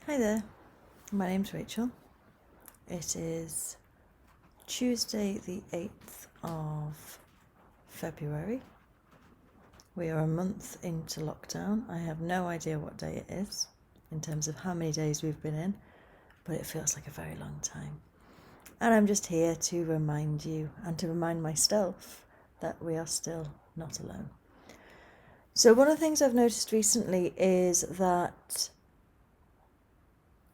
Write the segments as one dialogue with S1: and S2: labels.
S1: Hi there, my name's Rachel. It is Tuesday the 8th of February. We are a month into lockdown. I have no idea what day it is in terms of how many days we've been in, but it feels like a very long time. And I'm just here to remind you and to remind myself that we are still not alone. So one of the things I've noticed recently is that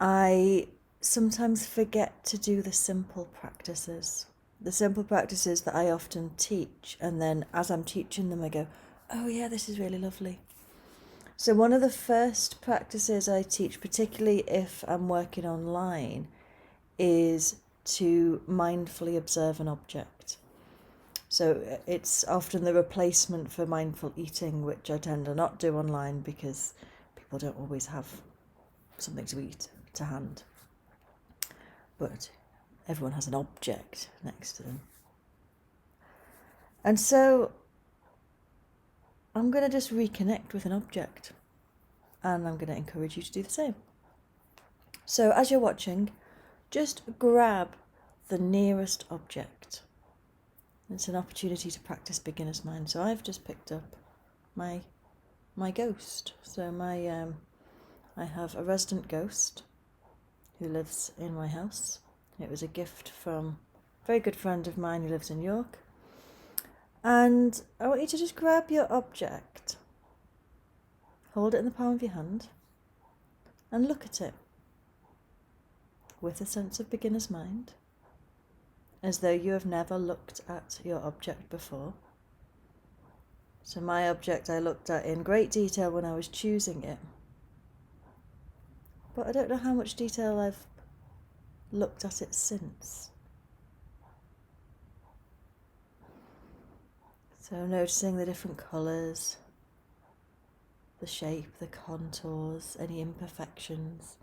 S1: I sometimes forget to do the simple practices that I often teach, and then as I'm teaching them I go, oh yeah, this is really lovely. So one of the first practices I teach, particularly if I'm working online, is to mindfully observe an object. So it's often the replacement for mindful eating, which I tend to not do online because people don't always have something to eat to hand. But everyone has an object next to them. And so I'm going to just reconnect with an object, and I'm going to encourage you to do the same. So as you're watching, just grab the nearest object. It's an opportunity to practice beginner's mind. So I've just picked up my ghost. So I have a resident ghost who lives in my house. It was a gift from a very good friend of mine who lives in York. And I want you to just grab your object, hold it in the palm of your hand, and look at it with a sense of beginner's mind, as though you have never looked at your object before. So my object I looked at in great detail when I was choosing it, but I don't know how much detail I've looked at it since. So noticing the different colours, the shape, the contours, any imperfections.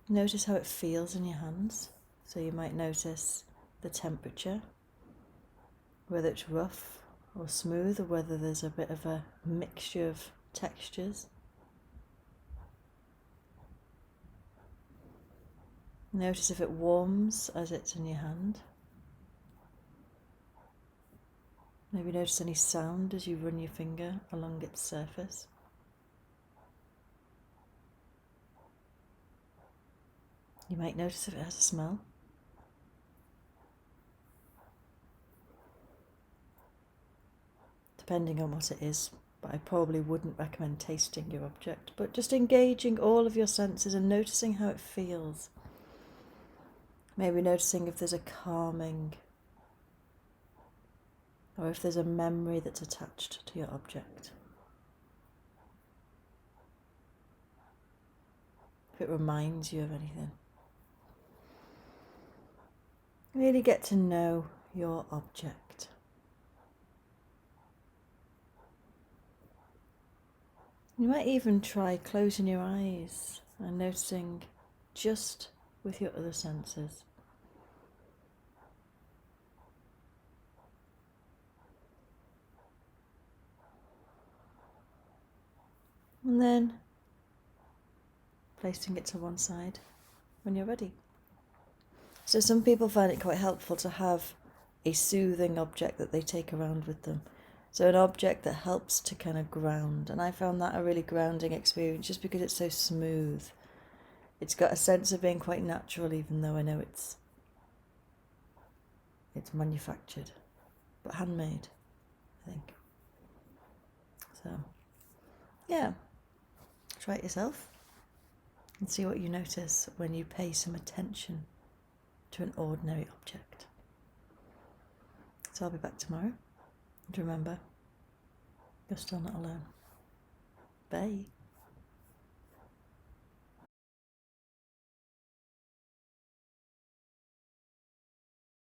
S1: Notice how it feels in your hands. So you might notice the temperature, whether it's rough or smooth, or whether there's a bit of a mixture of textures. Notice if it warms as it's in your hand. Maybe notice any sound as you run your finger along its surface. You might notice if it has a smell. Depending on what it is, but I probably wouldn't recommend tasting your object, but just engaging all of your senses and noticing how it feels. Maybe noticing if there's a calming, or if there's a memory that's attached to your object. If it reminds you of anything. Really get to know your object. You might even try closing your eyes and noticing just with your other senses. And then placing it to one side when you're ready. So some people find it quite helpful to have a soothing object that they take around with them. So an object that helps to kind of ground. And I found that a really grounding experience just because it's so smooth. It's got a sense of being quite natural, even though I know it's manufactured, but handmade, I think. So, yeah, try it yourself and see what you notice when you pay some attention to an ordinary object. So I'll be back tomorrow. And remember, you're still not alone. Bye.